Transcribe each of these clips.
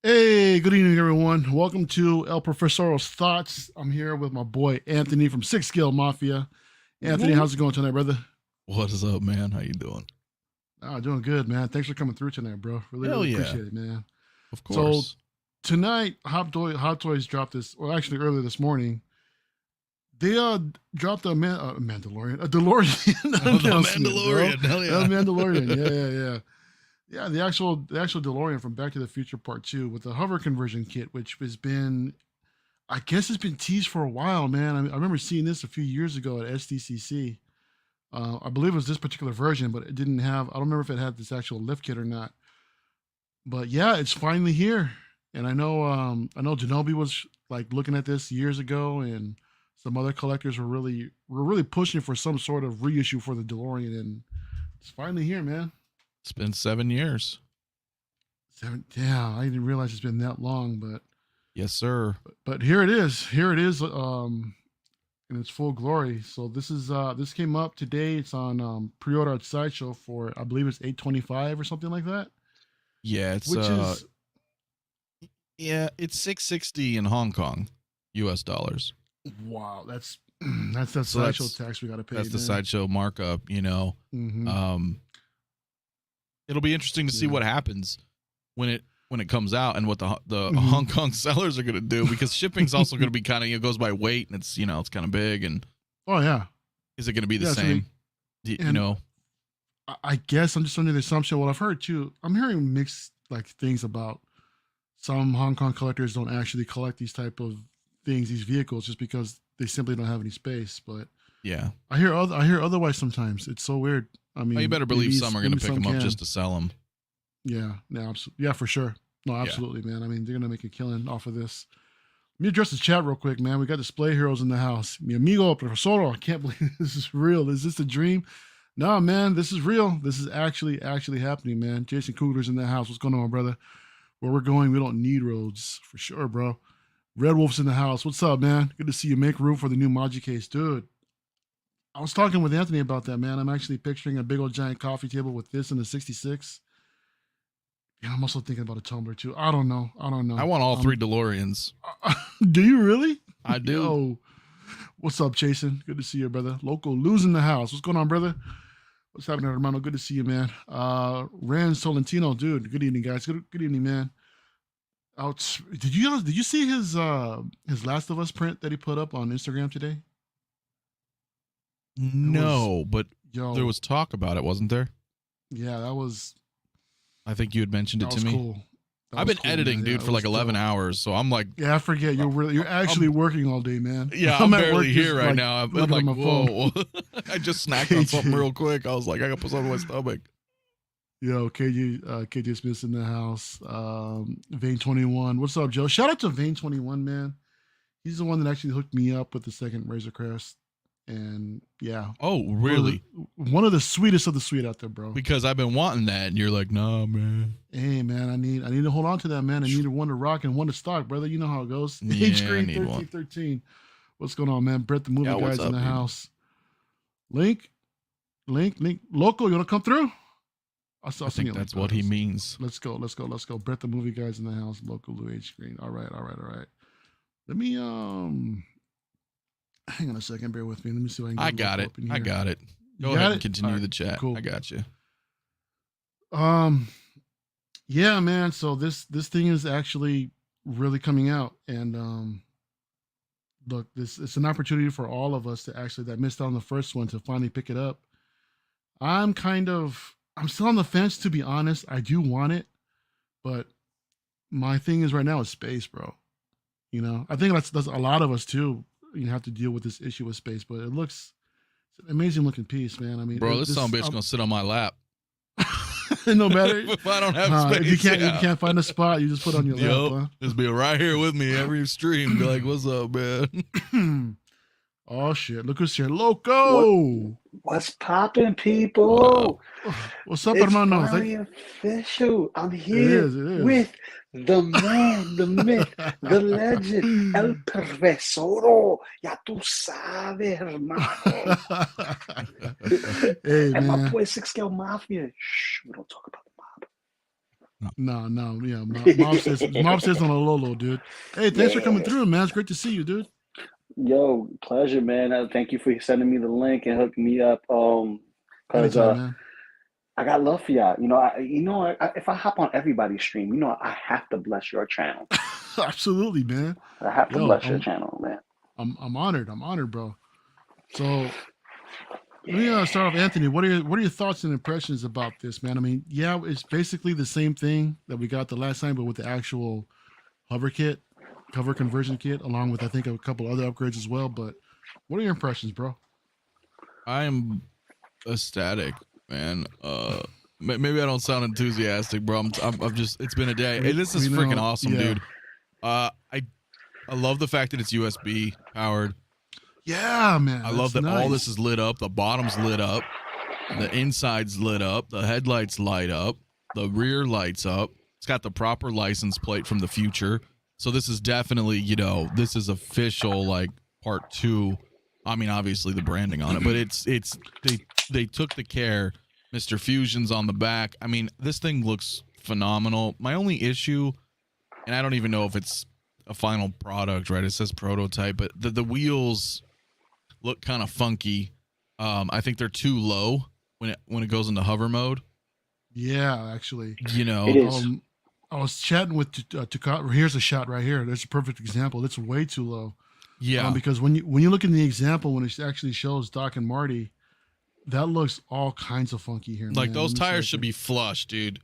Hey, good evening, everyone. Welcome to El Professor's Thoughts. I'm here with my boy Anthony from Six Scale Mafia. Anthony, how's it going tonight, brother? What is up, man? How you doing? Doing good, man. Thanks for coming through tonight, bro. Really, Hell really yeah. appreciate it, man. Of So course. tonight, Hot Toys dropped this, or actually earlier this morning. They dropped a Mandalorian, a DeLorean The announcement, bro. Mandalorian. Hell A yeah. Mandalorian, yeah. Yeah, the actual DeLorean from Back to the Future Part 2 with the hover conversion kit, which has been, I guess it's been teased for a while, man. I remember seeing this a few years ago at SDCC. I believe it was this particular version, but it didn't have, I don't remember if it had this actual lift kit or not. But yeah, it's finally here. And I know Genobi was like looking at this years ago, and some other collectors were really pushing for some sort of reissue for the DeLorean, and it's finally here, man. It's been 7 years. Yeah, I didn't realize it's been that long, but Yes, sir. but here it is. Here it is, in its full glory. So this came up today. It's on pre-order at Sideshow for, I believe it's $825 or something like that. Yeah, it's Which is it's $660 in Hong Kong, US dollars. wow. That's that So Sideshow that's tax we got to pay. That's the man. Sideshow markup, Mhm. It'll be interesting to see Yeah. what happens when it comes out and what the Mhm. Hong Kong sellers are going to do, because shipping's also going to be kind of, it goes by weight, and it's kind of big. And Oh yeah. is it going to be the Yeah, so same? and I guess I'm just under the assumption. Well, I've heard too. I'm hearing mixed like things about some Hong Kong collectors don't actually collect these type of things, these vehicles, just because they simply don't have any space. But Yeah. I hear otherwise sometimes. It's so weird. I mean, Oh, you better believe maybe some are going to maybe pick some them up can. just to sell them. Yeah, yeah, for sure. No, Yeah. absolutely, man. I mean, they're gonna make a killing off of this. Let me address the chat real quick, man. We got display heroes in the house. Mi amigo profesoro, I can't believe this is real. Is this a dream? No, man, this is real. This is actually happening, man. Jason Kugler's in the house. What's going on, brother? Where we're going, we don't need roads for sure, bro. Red Wolf's in the house. What's up, man? Good to see you. Make room for the new Maji case, dude. I was talking with Anthony about that, man. I'm actually picturing a big old giant coffee table with this in the 66. Yeah, I'm also thinking about a tumbler too. I don't know. I want all three DeLoreans. Do you really? I do. Yo, what's up, Jason? Good to see you, brother. Local losing the house. What's going on, brother? What's happening, hermano? Good to see you, man. Ran Solentino, dude. Good evening, guys. Good evening, man. Out. Did you see his Last of Us print that he put up on Instagram today? No, but Yo, there was talk about it, wasn't there? yeah, I think you had mentioned it that to was me. cool. That I've was been cool, editing, man. dude, Yeah, for it like was 11 dope. hours. So I'm like, Yeah, I forget you're actually working all day, man. yeah, I'm at work barely just, here right like, now. I'm looking like, at my phone. whoa. I just snacked on something real quick. I was like, I got to put something in my stomach. Yo, KJ Smith's in the house. Vane 21. What's up, Joe? Shout out to Vane 21, man. He's the one that actually hooked me up with the second Razor Crest. And yeah. Oh, really? One of the sweetest of the sweet out there, bro. Because I've been wanting that, and you're like, nah, man. Hey man, I need to hold on to that, man. I need one to rock and one to stock, brother. You know how it goes. Yeah, Age I Green need one. 1313. What's going on, man? Brett the movie Yeah, what's guy's in up, the dude? house. Link. Loco, you wanna come through? I think that's what he means. Let's go. Brett the movie guy's in the house. Local Lou H Green. All right. Let me hang on a second. Bear with me. Let me see if I can. I got it. I got it. Go ahead and continue the chat. Cool. I got you. Yeah, man. So this thing is actually really coming out, and look, it's an opportunity for all of us to actually that missed out on the first one to finally pick it up. I'm still on the fence, to be honest. I do want it, but my thing is right now is space, bro. You know, I think that's a lot of us too. You have to deal with this issue with space, but it's an amazing looking piece, man. I mean, Bro, this son of a bitch gonna sit on my lap. no matter if I don't have space. if you can't find a spot, you just put on your lap. Huh? Just be right here with me every stream. Be like, what's up, man? Oh shit! Look who's here, Loco. What's poppin', people? What's up, It's hermano? finally official. I'm here It is. with the man, the myth, the legend, El Profesoro. Ya tú sabes, hermano. Hey, And man. my boy Six Scale Mafia. Shh, we don't talk about the mob. No, no, yeah. Mob says on a Lolo, dude. Hey, thanks for coming Yeah. through, man. It's great to see you, dude. Yo, pleasure, man. Thank you for sending me the link and hooking me up. Cause Anytime, man. I got love for y'all. If I hop on everybody's stream, I have to bless your channel. Absolutely, man. I have to Yo, bless your channel, man. I'm honored. I'm honored, bro. So let me start off, Anthony. What are your thoughts and impressions about this, man? I mean, yeah, it's basically the same thing that we got the last time, but with the actual hover conversion kit, along with I think a couple other upgrades as well. But what are your impressions, bro? I'm ecstatic, man. Maybe I don't sound enthusiastic, bro. I'm just. It's been a day. Hey, this is freaking awesome, yeah. dude. I love the fact that it's USB powered. Yeah, man. I love that all this is lit up. The bottom's lit up. The inside's lit up. The headlights light up. The rear lights up. It's got the proper license plate from the future. So this is definitely, this is official, like part 2. I mean, obviously the branding on it, but they took the care. Mr. Fusion's on the back. I mean, this thing looks phenomenal. My only issue, and I don't even know if it's a final product, right? It says prototype, but the wheels look kind of funky. I think they're too low when it goes into hover mode. Yeah, actually. It is. I was chatting with Takata. Here's a shot right here. That's a perfect example. It's way too low. Yeah. Because when you look in the example, when it actually shows Doc and Marty, that looks all kinds of funky here. Like man. those tires should be flush, dude.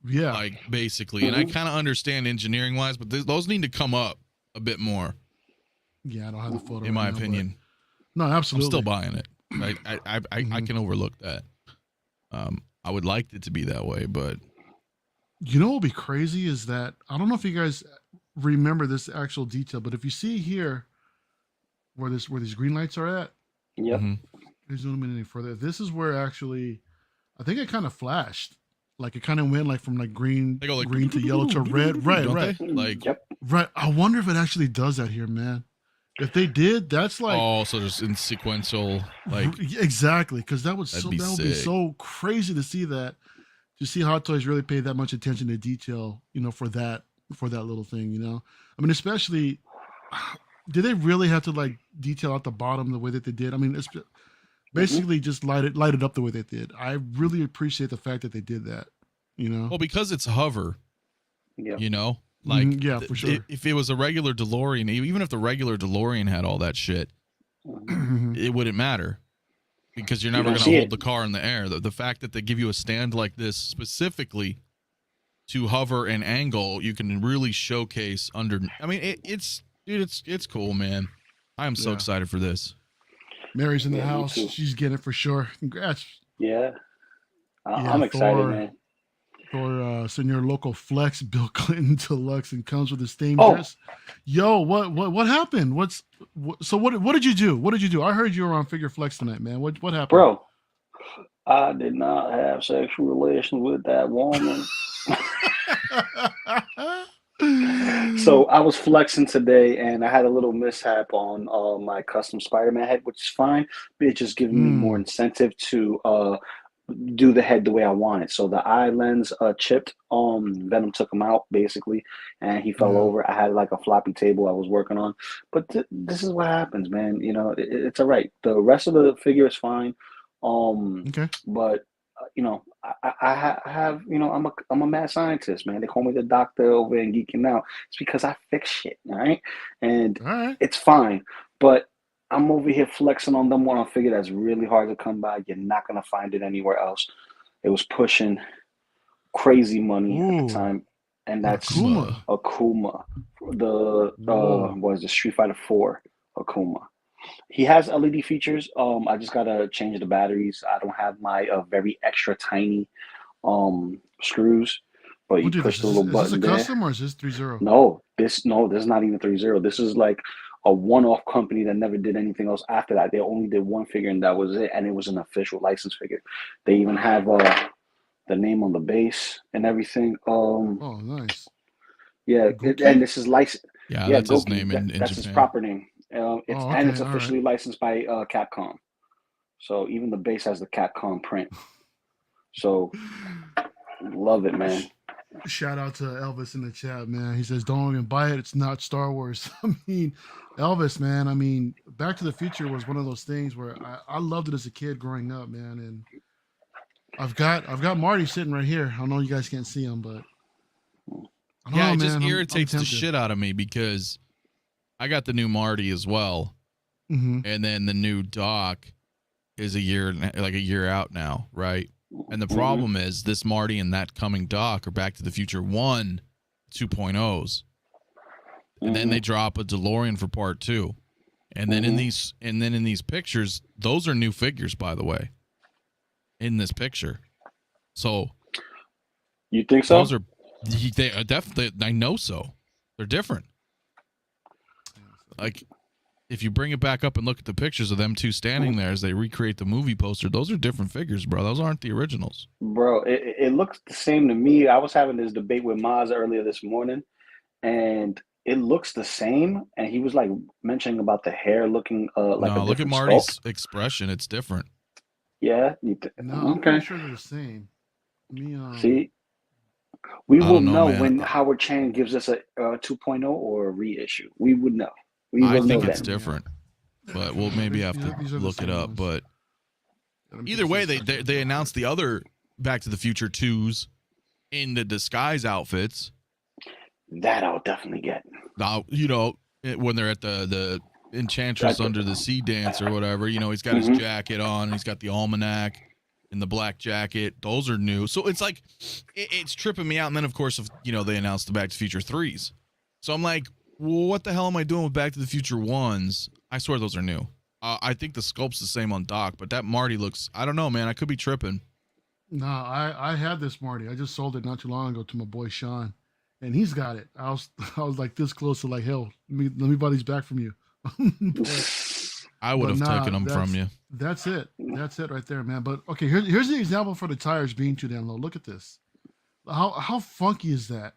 Yeah. Like basically, and I kind of understand engineering wise, but those need to come up a bit more. Yeah, I don't have the photo. In my opinion. No, absolutely. I'm still buying it. I can overlook that. I would like it to be that way, but you know what would be crazy is that I don't know if you guys remember this actual detail, but if you see here where these green lights are at, yep. Zoom in any further. This is where actually, I think it kind of flashed. Like it kind of went like from like green, green to yellow to red. Right. Like, yep. Right. I wonder if it actually does that here, man. If they did, that's like so just in sequential, like exactly, because that would be sick. so crazy to see that. To see Hot Toys really pay that much attention to detail, for that little thing, I mean, especially, did they really have to like detail out the bottom the way that they did? I mean, it's basically just light it up the way they did. I really appreciate the fact that they did that, Well, because it's hover, yeah. Like yeah, for sure. If it was a regular DeLorean, even if the regular DeLorean had all that shit, it wouldn't matter. Because you're never going to hold the car in the air. The fact that they give you a stand like this specifically to hover and angle, you can really showcase under. I mean, it's cool, man. I am so excited for this. Mary's in the house. She's getting it for sure. Congrats. Yeah. I'm excited, man. For Senor Local Flex, Bill Clinton Deluxe, and comes with a stained dress. Yo, what happened? So what did you do? What did you do? I heard you were on Figure Flex tonight, man. What happened? Bro, I did not have sexual relations with that woman. So I was flexing today, and I had a little mishap on my custom Spider-Man head, which is fine, but it's just giving me more incentive to do the head the way I want it. So the eye lens chipped. Venom took him out basically, and he fell over. I had like a floppy table I was working on, but this is what happens, man. It's all right. The rest of the figure is fine. Okay. But I have I'm a mad scientist, man. They call me the doctor over and geeking out. It's because I fix shit, right? And it's fine, but I'm over here flexing on them on a figure that's really hard to come by. You're not going to find it anywhere else. It was pushing crazy money at the time. And that's Akuma. The Street Fighter 4 Akuma. He has LED features. I just got to change the batteries. I don't have my very extra tiny screws. But you push the little button. Is this a custom or is this 3.0? No, this is not even 3.0. This is like a one-off company that never did anything else after that. They only did one figure and that was it, and it was an official license figure. They even have the name on the base and everything. Oh, nice. Yeah, and this is licensed. Yeah, that's his name in that's Japan. His proper name. It's officially licensed by Capcom. So even the base has the Capcom print. So love it, man. Shout out to Elvis in the chat, man. He says, "Don't even buy it. It's not Star Wars." I mean, Elvis, man. I mean, Back to the Future was one of those things where I loved it as a kid growing up, man. And I've got Marty sitting right here. I know you guys can't see him, but I don't know, it man. just I'm irritates the tempted. shit out of me because I got the new Marty as well, Mm-hmm. and then the new Doc is a year out now, right? And the problem is this Marty and that coming Doc are Back to the Future 1 2.0s. And then they drop a DeLorean for part 2. And then in these pictures, those are new figures, by the way. In this picture. So you think so? Those are they are definitely, I know so. They're different. Like if you bring it back up and look at the pictures of them two standing there as they recreate the movie poster, those are different figures, bro. Those aren't the originals. Bro, it looks the same to me. I was having this debate with Maz earlier this morning, and it looks the same. And he was like mentioning about the hair looking like no, a look at different Marty's sculpt. expression. It's different. Yeah. No, I'm pretty sure they're the same. See, we will know, know man. when Howard Chang gives us a 2.0 or a reissue. We would know. We will I know think that. it's different, but we'll maybe have to look it up. But either way, they announced the other Back to the Future 2s in the disguise outfits. That I'll definitely get. Now, you know, when they're at the Enchantress under the Sea Dance or whatever, you know, he's got his jacket on, he's got the almanac and the black jacket. Those are new. So it's like, it's tripping me out. And then, of course, you know, they announced the Back to the Future 3s. So I'm like, well, what the hell am I doing with Back to the Future 1s? I swear those are new. I think the sculpt's the same on Doc, but that Marty looks, I don't know, man. I could be tripping. No, I had this Marty. I just sold it not too long ago to my boy Sean, and he's got it. I was like this close to like, hell, let me buy these back from you. I would have taken them from you. That's it. That's it right there, man. But okay, here's the example for the tires being too damn low. Look at this. How funky is that?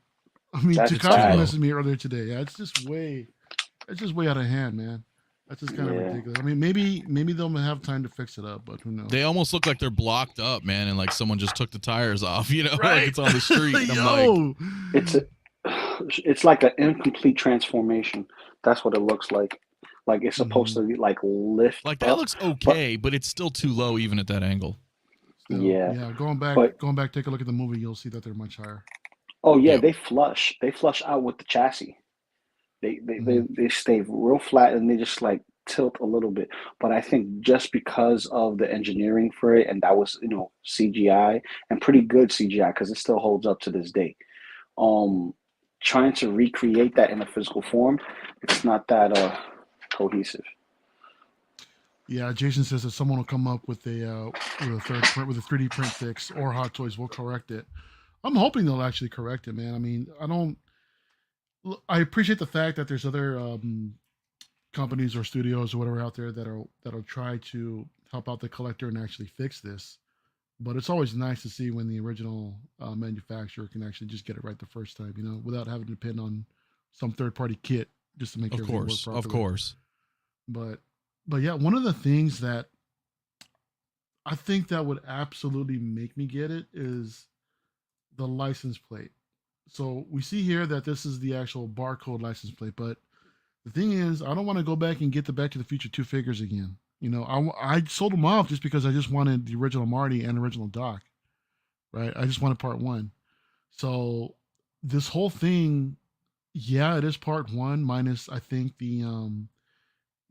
I mean, Takashi messaged me earlier today. Yeah, it's just way out of hand, man. That's just kind of ridiculous. I mean, maybe they'll have time to fix it up, but who knows? They almost look like they're blocked up, man, and like someone just took the tires off, you know, like it's on the street. I'm like, it's like an incomplete transformation. That's what it looks like. Like it's supposed to be like lift. Like that looks okay, but it's still too low even at that angle. Still, yeah. Going back, take a look at the movie. You'll see that they're much higher. Oh yeah, they flush out with the chassis. They stay real flat and they just like tilt a little bit. But I think just because of the engineering for it, and that was, you know, CGI and pretty good CGI because it still holds up to this day. Trying to recreate that in a physical form, it's not that cohesive. Yeah, Jason says that someone will come up with a 3D print fix, or Hot Toys will correct it. I'm hoping they'll actually correct it, man. I mean, I appreciate the fact that there's other companies or studios or whatever out there that'll try to help out the collector and actually fix this. But it's always nice to see when the original manufacturer can actually just get it right the first time, you know, without having to depend on some third-party kit just to make everything work properly. Of course. But yeah, one of the things that I think that would absolutely make me get it is the license plate. So we see here that this is the actual barcode license plate, but the thing is, I don't want to go back and get the Back to the Future 2 figures again. You know, I sold them off just because I just wanted the original Marty and original Doc, right? I just wanted part 1. So this whole thing, yeah, it is part 1 minus I think the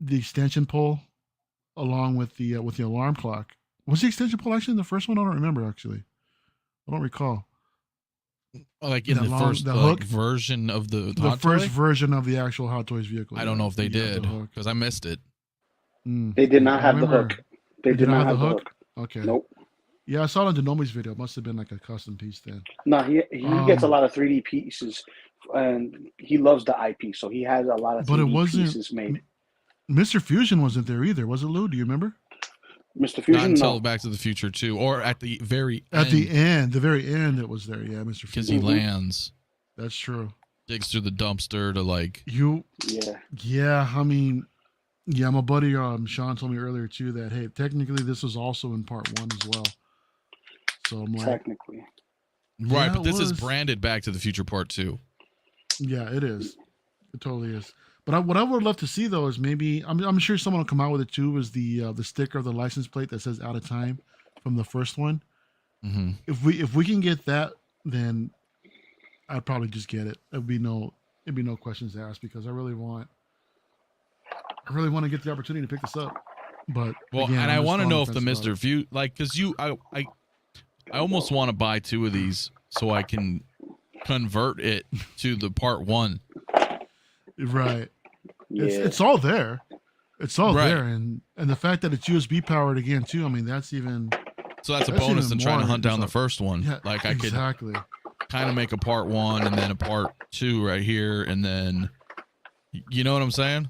extension pole along with the alarm clock. Was the extension pole actually in the first one? I don't remember actually. I don't recall. Like in the first version of the first version of the actual Hot Toys vehicle. I don't know if they did because I missed it. They did not have the hook. They did not have the hook. Okay. Nope. Yeah, I saw it on Denomi's video. It must have been like a custom piece then. No, he gets a lot of 3D pieces, and he loves the IP, so he has a lot of 3D pieces made. Mr. Fusion wasn't there either, was it, Lou? Do you remember? Mr. Fusion, not until Back to the Future 2, or at the very end. At the very end, it was there. Yeah, Mr. Fusion. Because he lands. That's true. Digs through the dumpster to like. Yeah. I mean, yeah. My buddy Sean told me earlier too that hey, technically this was also in part 1 as well. So I'm like, technically. Right, Yeah, but it this is was. branded Back to the Future Part 2. Yeah, it is. It totally is. But what I would love to see though is maybe I'm sure someone will come out with it too. Is the sticker of the license plate that says "out of time" from the first one? Mm-hmm. If we can get that, then I'd probably just get it. It'd be no questions asked because I really want to get the opportunity to pick this up. But Well, again, and I'm I just want to on know the if the fence about Mr. View, like, because I almost want to buy 2 of these so I can convert it to the Part 1. it. Right. Yeah. It's all there. It's all Right. there, and the fact that it's USB powered again too. I mean, that's even So that's a bonus even than trying to more hunt down the insult- first one. Yeah, Like I could exactly. kind of make a Part 1 and then a Part 2 right here, and then you know what I'm saying?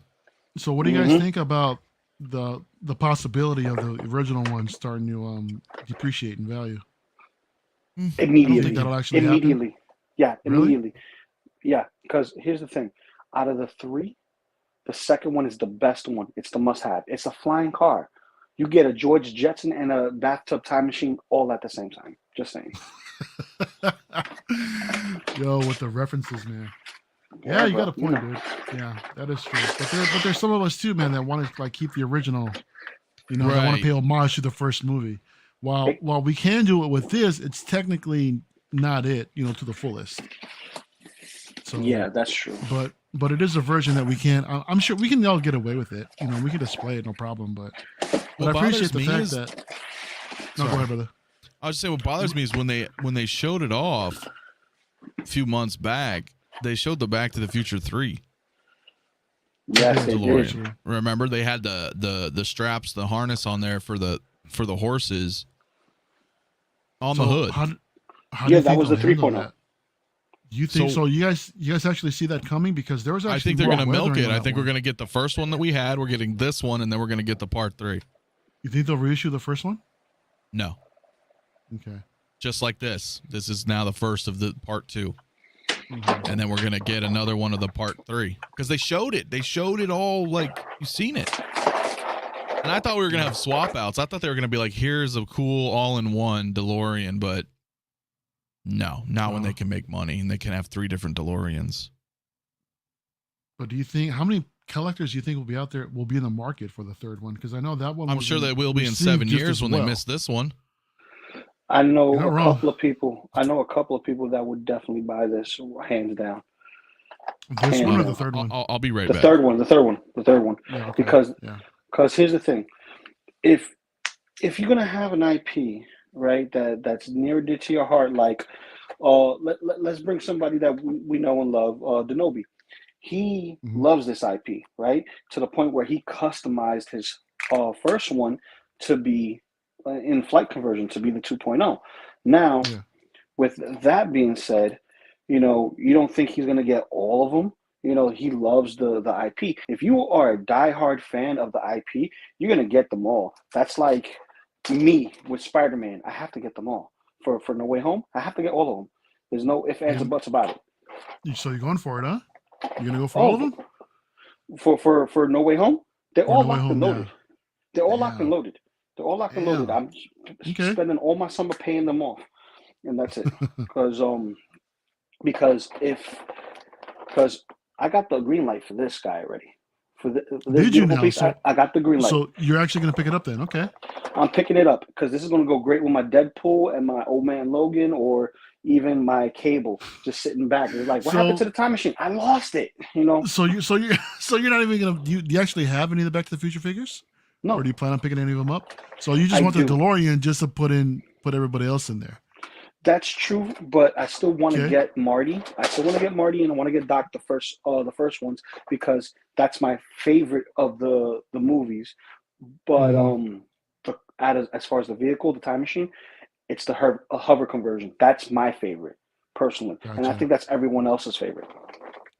So, what do you guys think about the possibility of the original one starting to depreciate in value? I don't think Immediately. that'll actually happen. Immediately. Yeah, Really? immediately. Yeah, because here's the thing. Out of the 3, the second one is the best one. It's the must-have. It's a flying car. You get a George Jetson and a bathtub time machine all at the same time. Just saying. Yo, with the references, man. Yeah, Yeah, you got a bro, point, dude. Yeah, that is true. But there's some of us too, man, that want to like keep the original. You know, that want to Right. pay homage to the first movie. While we can do it with this, it's technically not it, you know, to the fullest. So Yeah, that's true. but it is a version that we can. I'm sure we can all get away with it. You know, we can display it, no problem. But I appreciate the fact that. No, go ahead, brother. I was just saying what bothers me is when they showed it off a few months back, they showed the Back to the Future 3. Yes, they DeLorean. did. Remember they had the straps, the harness on there for the horses on the hood. How do Yeah, you that think was the they'll handle 3.0. that? You think So- so? You guys actually see that coming because there was actually. I think they're more going to milk weathering it. on I that think we're one. going to get the first one that we had. We're getting this one, and then we're going to get the Part 3. You think they'll reissue the first one? No, Okay. just like this. This is now the first of the Part 2. Mhm. And then we're going to get another one of the Part 3. Because they showed it. They showed it all, like, you've seen it. And I thought we were going to have swap outs. I thought they were going to be like, here's a cool all-in-one DeLorean, but no, not when they can make money and they can have 3 different DeLoreans. But do you think how many collectors do you think will be out there? Will be in the market for the third one? Because I know that one. I'm sure they will be in 7 years when they miss this one. I know You're not a wrong. couple of people. I know a couple of people that would definitely buy this, hands down. This one or Yeah. the third one? I'll be right The back. third one. Yeah, okay. Because yeah. here's the thing, if you're gonna have an IP, right, that's near and dear to your heart, like let's bring somebody that we know and love, Denobi. He loves this IP, right, to the point where he customized his first one to be in flight conversion to be the 2.0. Now, with that being said, you know, you don't think he's gonna get all of them. You know, he loves the IP. If you are a diehard fan of the IP, you're gonna get them all. That's like me with Spider-Man. I have to get them all. For No Way Home, I have to get all of them. There's no ifs, ands, or buts about it. So you're going for it, huh? You're gonna go for all of them? For No Way Home, they're all No Way locked Home, and loaded. yeah. They're all locked and loaded. They're all locked and loaded. I'm spending all my summer paying them off, and that's it. Because I got the green light for this guy already. For this Did you beautiful now? piece, So I got the green light. So you're actually gonna pick it up then? Okay. I'm picking it up because this is going to go great with my Deadpool and my Old Man Logan, or even my Cable, just sitting back. It's like, what happened to the time machine? I lost it. You know. So you're not even gonna. Do you actually have any of the Back to the Future figures? No. Or do you plan on picking any of them up? So you just want the DeLorean just to put everybody else in there. That's true, but I still want to get Marty. I still want to get Marty, and I want to get Doc the first ones, because that's my favorite of the movies. But as far as the vehicle, the time machine, it's the hover conversion. That's my favorite personally, and I think that's everyone else's favorite.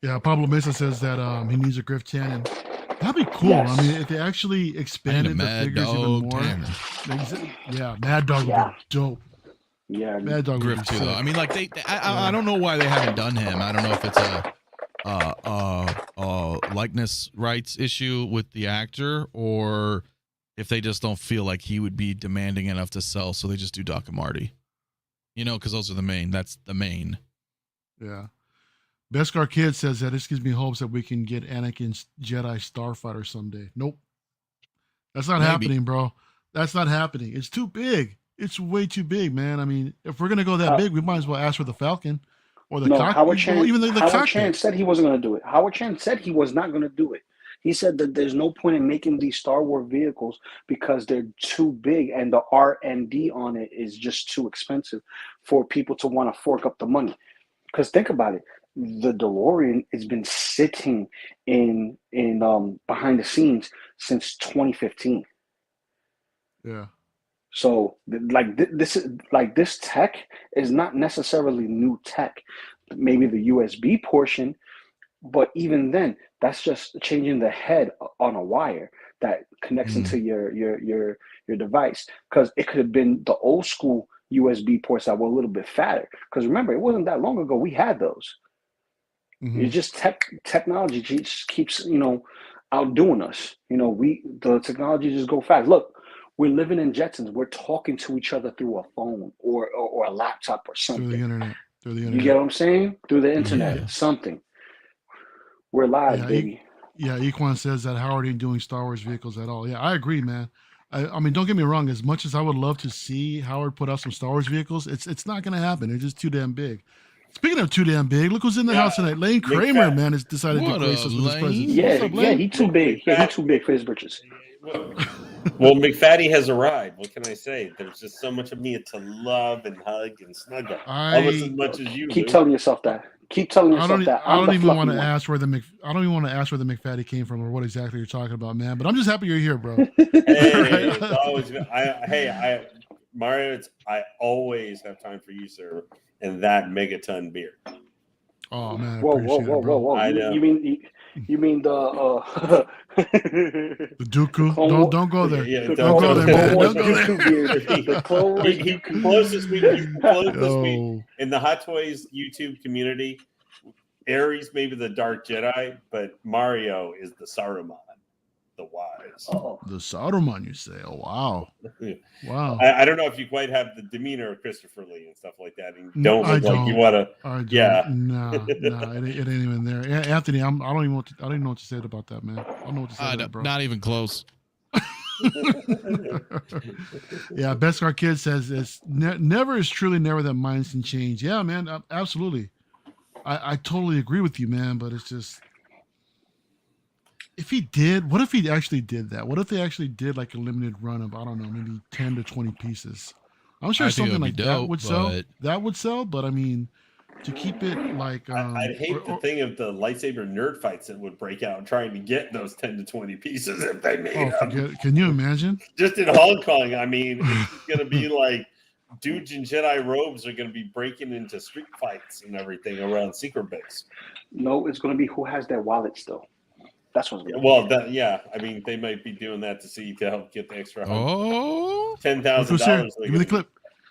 Yeah, Pablo Mesa says that he needs a Griff Tannen. That'd be cool. Yes. I mean, if they actually expanded the figures even more. Yeah, Mad Dog would be dope. Yeah, Mad Dog Griff too, though. I mean, like I don't know why they haven't done him. I don't know if it's a likeness rights issue with the actor, or if they just don't feel like he would be demanding enough to sell, so they just do Doc and Marty. You know, because those are the main. That's the main. Yeah. Beskar Kid says that this gives me hopes that we can get Anakin's Jedi Starfighter someday. Nope. That's not happening, bro. That's not happening. It's too big. It's way too big, man. I mean, if we're gonna go that big, we might as well ask for the Falcon or the cockpit. Howard Chan, even the Howard cockpit. Chan said he wasn't going to do it. Howard Chan said he was not going to do it. He said that there's no point in making these Star Wars vehicles because they're too big and the R&D on it is just too expensive for people to want to fork up the money. Because think about it, the DeLorean has been sitting in behind the scenes since 2015. Yeah. So this tech is not necessarily new tech. Maybe the USB portion, but even then, that's just changing the head on a wire that connects into your device. Because it could have been the old school USB ports that were a little bit fatter. Because remember, it wasn't that long ago we had those. It's just technology just keeps outdoing us. The technology just go fast. Look. We're living in Jetsons. We're talking to each other through a phone or a laptop or something. Through the internet. You get what I'm saying? Through the internet, something. We're live, baby. Equan says that Howard ain't doing Star Wars vehicles at all. Yeah, I agree, man. I mean, don't get me wrong. As much as I would love to see Howard put out some Star Wars vehicles, it's not going to happen. They're just too damn big. Speaking of too damn big, look who's in the house tonight. Lane Kramer, man, has decided to grace us with his presence. Yeah, he's too big. Yeah, he's too big for his britches. Well, McFatty has arrived. What can I say? There's just so much of me to love and hug and snuggle. Almost as much as you. Keep telling yourself that. Keep telling yourself that. I don't even want to ask where the McFatty came from or what exactly you're talking about, man. But I'm just happy you're here, bro. It's always, Mario. I always have time for you, sir, and that megaton beer. Oh man! Whoa! I know. You mean the the Dooku? Don't go there. Yeah, don't go there, man. Don't go there. The closest we in the Hot Toys YouTube community. Ares maybe the Dark Jedi, but Mario is the Saruman, the wise. The Saruman, you say? Oh wow, wow. I don't know if you quite have the demeanor of Christopher Lee and stuff like that. And don't look like you want to. Yeah. No, it ain't even there. Anthony, I don't even know what to say about that, man. I don't know what to say about that, bro. Not even close. Yeah, Beskar Kid says it's never is truly never that minds can change. Yeah, man, absolutely. I totally agree with you, man. But it's just, if he did, what if he actually did that? What if they actually did like a limited run of, I don't know, maybe 10 to 20 pieces? I'm sure something like that would sell. That would sell, but I mean, to keep it like I'd hate the thing of the lightsaber nerd fights that would break out trying to get those 10 to 20 pieces if they made them. Can you imagine? Just in Hong Kong, I mean, it's going to be like dudes in Jedi robes are going to be breaking into street fights and everything around Secret Base. No, it's going to be who has their wallet still. That's what's going to I mean, they might be doing that to help get the extra $10,000. Give me the clip.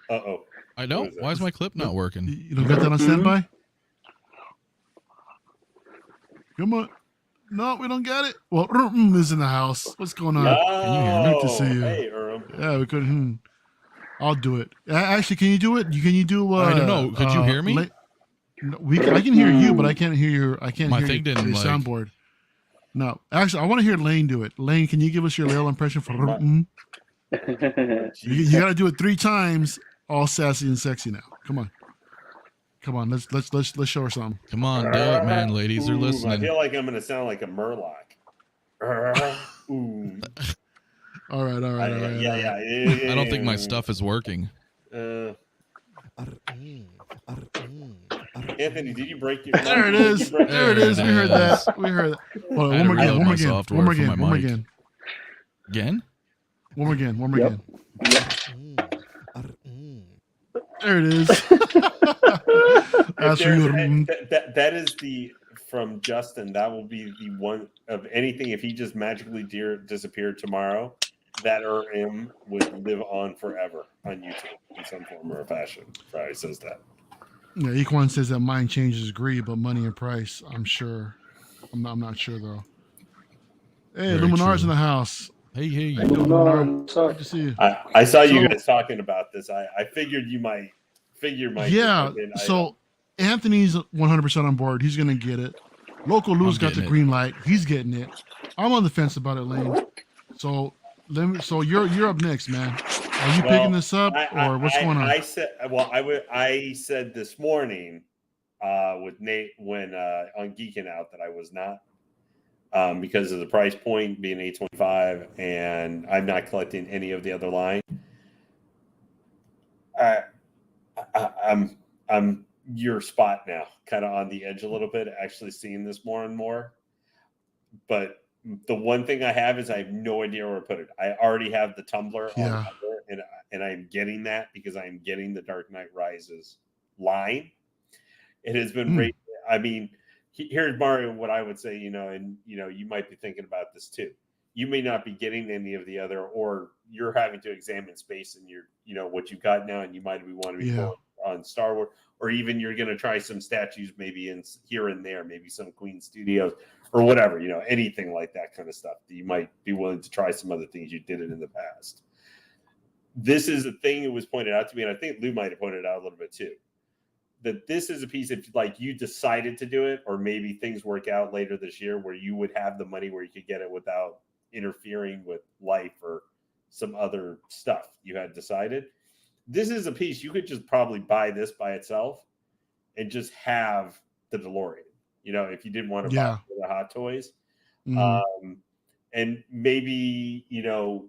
Uh-oh. I know. Why is my clip not working? You don't got that on standby? Come on. No, we don't got it. Well, is in the house. What's going on? Can you hear me? Good to see you. Hey, yeah, we could. I'll do it. Actually, can you do it? Can you do? I don't know. Could you hear me? I can hear you, but I can't hear your. My thing didn't your soundboard. No, actually, I want to hear Lane do it. Lane, can you give us your little impression for? You got to do it 3 times, all sassy and sexy now. Come on. Let's show her something. Come on, do it, man. Ladies are listening. I feel like I'm going to sound like a Murloc. All right. Yeah. I don't think my stuff is working. Anthony, did you break your? There it is. There it is. We heard that. Hold on, one more again. Again? One more again. Yep. There it is. That is from Justin. That will be the one of anything. If he just magically disappeared tomorrow, that would live on forever on YouTube in some form or fashion. Probably says that. Yeah, Equan says that mind changes agree, but money and price, I'm sure. I'm not sure though. Hey, Luminar's in the house. Hey. Luminar, good to see you. I saw you guys talking about this. I figured you might figure might. Yeah. So Anthony's 100% on board. He's gonna get it. Local Lou's got the green light. He's getting it. I'm on the fence about it, Lane. So So you're up next, man. Are you picking this up, or what's going on? I said this morning with Nate when on Geeking Out that I was not because of the price point being $825, and I'm not collecting any of the other line. I'm your spot now, kind of on the edge a little bit, actually seeing this more and more. But the one thing I have is I have no idea where to put it. I already have the Tumblr on cover, and I'm getting that because I'm getting the Dark Knight Rises line. It has been great. I mean, here's Mario, what I would say, and you might be thinking about this too. You may not be getting any of the other, or you're having to examine space and what you've got now, and you might want to be going on Star Wars, or even you're going to try some statues maybe in here and there, maybe some Queen Studios or whatever, anything like that kind of stuff that you might be willing to try some other things you did it in the past. This is a thing that was pointed out to me, and I think Lou might have pointed it out a little bit too, that this is a piece of, like, you decided to do it, or maybe things work out later this year where you would have the money where you could get it without interfering with life or some other stuff you had decided. This is a piece you could just probably buy this by itself and just have the DeLorean, if you didn't want to buy the Hot Toys. And maybe,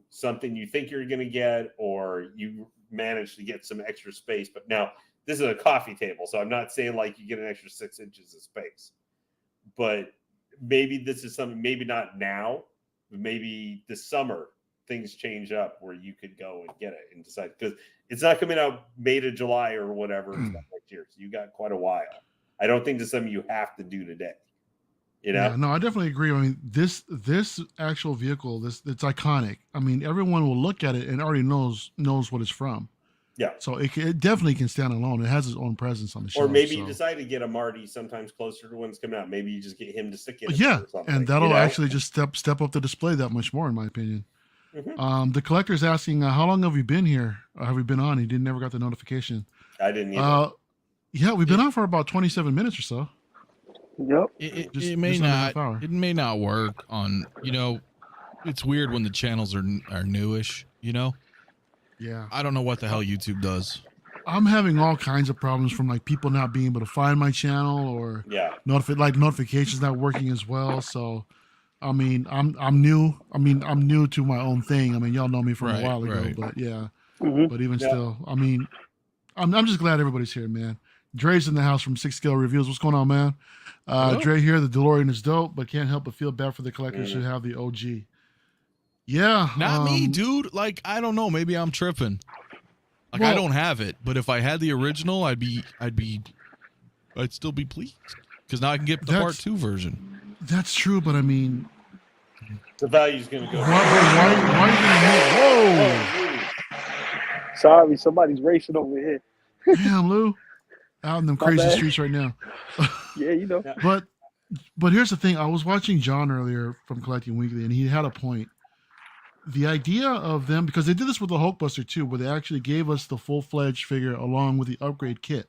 something you think you're going to get, or you manage to get some extra space. But now this is a coffee table, so I'm not saying like you get an extra 6 inches of space. But maybe this is something, maybe not now, but maybe this summer things change up where you could go and get it and decide, because it's not coming out May to July or whatever next year. So you got quite a while. I don't think this is something you have to do today. Yeah, no, I definitely agree. I mean, this actual vehicle, it's iconic. I mean, everyone will look at it and already knows what it's from. Yeah. So it definitely can stand alone. It has its own presence on the shelf. Or maybe you decide to get a Marty sometimes closer to when it's coming out. Maybe you just get him to stick it. Yeah, and that'll actually just step up the display that much more, in my opinion. The collector's asking, how long have you been here? Have we been on? He never got the notification. I didn't either. Yeah, we've been on for about 27 minutes or so. Yep. It may not work on, it's weird when the channels are newish, Yeah. I don't know what the hell YouTube does. I'm having all kinds of problems from like people not being able to find my channel, or notifications not working as well. So, I mean, I'm new. I mean, I'm new to my own thing. I mean, y'all know me from a while ago, but yeah. But even still, I mean, I'm just glad everybody's here, man. Dre's in the house from 6 Scale Reviews. What's going on, man? Dre here. The DeLorean is dope, but can't help but feel bad for the collectors who have the OG. Yeah. Not me, dude. Like, I don't know. Maybe I'm tripping. Like, I don't have it, but if I had the original, I'd still be pleased, because now I can get the Part 2 version. That's true, but I mean, the value's gonna go. Why are you gonna Whoa! Sorry, somebody's racing over here. Damn, Lou. Out in them crazy streets right now. Yeah. But here's the thing. I was watching John earlier from Collecting Weekly, and he had a point. The idea of them, because they did this with the Hulkbuster too, where they actually gave us the full-fledged figure along with the upgrade kit.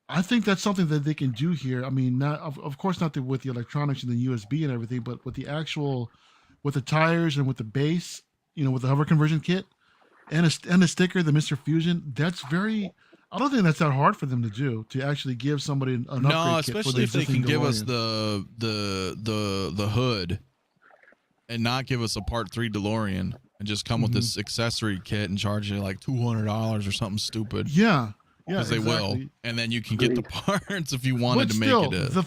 I think that's something that they can do here. I mean, not of course not with the electronics and the USB and everything, but with the tires and with the base, with the hover conversion kit and a sticker, the Mr. Fusion. That's very. I don't think that's that hard for them to do, to actually give somebody an upgrade kit. No, especially if they can give us the hood and not give us a Part 3 DeLorean and just come with this accessory kit and charge you like $200 or something stupid. Yeah. Because they will. And then you can get the parts if you wanted to make it.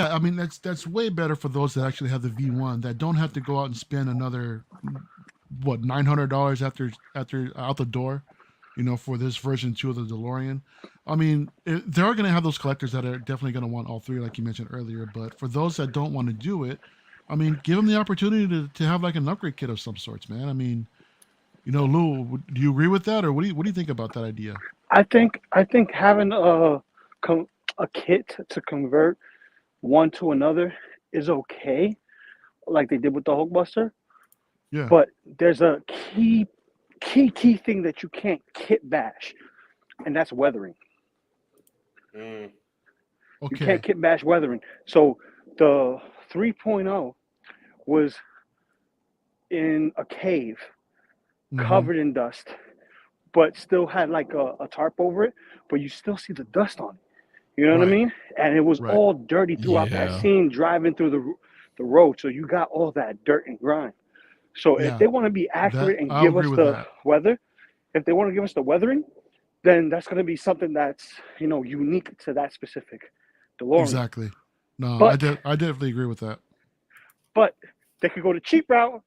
I mean, that's way better for those that actually have the V1, that don't have to go out and spend another, $900 after out the door. For this version 2 of the DeLorean. I mean, there are going to have those collectors that are definitely going to want all three, like you mentioned earlier. But for those that don't want to do it, I mean, give them the opportunity to have like an upgrade kit of some sorts, man. I mean, Lou, do you agree with that, or what do you think about that idea? I think having a kit to convert one to another is okay, like they did with the Hulkbuster. Yeah. But there's a key thing that you can't kit bash. and that's weathering. Okay. You can't kit bash weathering. So the 3.0 was in a cave covered in dust, but still had like a tarp over it, but you still see the dust on it. You know what I mean? And it was all dirty throughout that scene driving through the road. So you got all that dirt and grime. So if they want to be accurate and give us the weather, if they want to give us the weathering, then that's going to be something that's, you know, unique to that specific DeLorean. Exactly. No, but, I definitely agree with that. But they could go the cheap route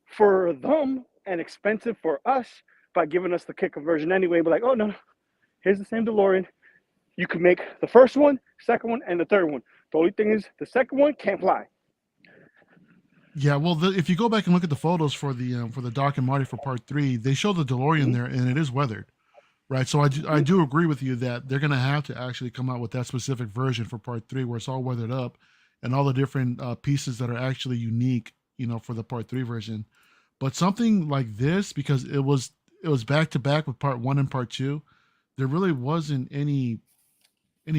for them and expensive for us by giving us the kicker version anyway. But like, oh, no, here's the same DeLorean. You could make the first one, second one, and the third one. The only thing is the second one can't fly. Yeah, well, if you go back and look at the photos for the Doc and Marty for Part 3, they show the DeLorean there, and it is weathered. Right, so I do agree with you that they're going to have to actually come out with that specific version for Part 3 where it's all weathered up and all the different pieces that are actually unique, you know, for the Part 3 version. But something like this, because it was back to back with Part 1 and Part 2, there really wasn't any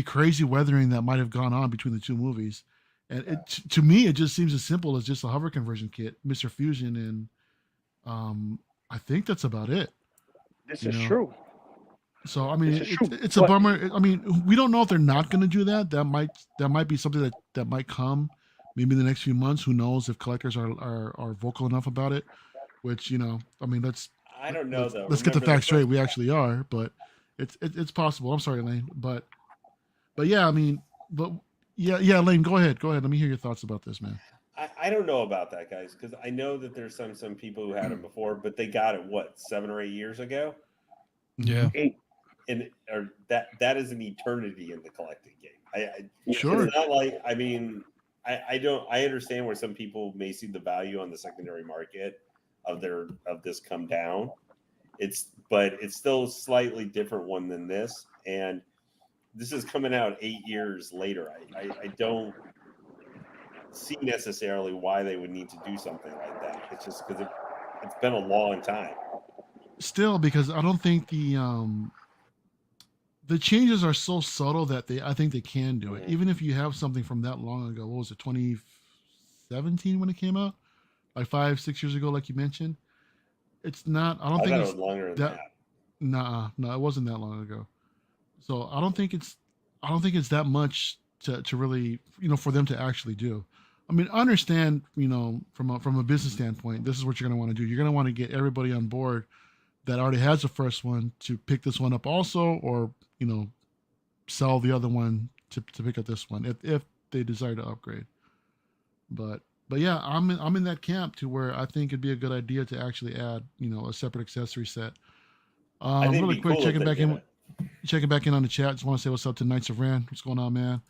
crazy weathering that might have gone on between the two movies. And to me, it just seems as simple as just a hover conversion kit, Mr. Fusion, and I think that's about it. This is true. So I mean, it's a bummer. I mean, we don't know if they're not going to do that. That might be something that might come, maybe in the next few months. Who knows if collectors are vocal enough about it? Which, you know, I mean, I don't know though. Let's get the facts straight. We actually are, but it's possible. I'm sorry, Lane, but yeah, I mean, but yeah, Lane, go ahead. Let me hear your thoughts about this, man. I don't know about that, guys, because I know that there's some people who had them before, but they got it 7 or 8 years ago. Yeah. 8. And or that is an eternity in the collecting game. Sure. It's not like, I mean, I understand where some people may see the value on the secondary market of this come down. But it's still a slightly different one than this, and this is coming out 8 years later. I don't see necessarily why they would need to do something like that. It's just because it's been a long time. Still, because I don't think the changes are so subtle that I think they can do it. Even if you have something from that long ago, what was it, 2017 when it came out? Like 5-6 years ago, like you mentioned. It's not, I don't think it's it was longer than that. No, it wasn't that long ago. So I don't think it's that much to really, you know, for them to actually do. I mean, I understand, you know, from a business standpoint, this is what you're going to want to do. You're going to want to get everybody on board that already has the first one to pick this one up also, or, you know, sell the other one to pick up this one if they desire to upgrade. But yeah, I'm in that camp to where I think it'd be a good idea to actually add, you know, a separate accessory set. Really quick, checking back in on the chat. Just want to say what's up to Knights of Ran. What's going on, man?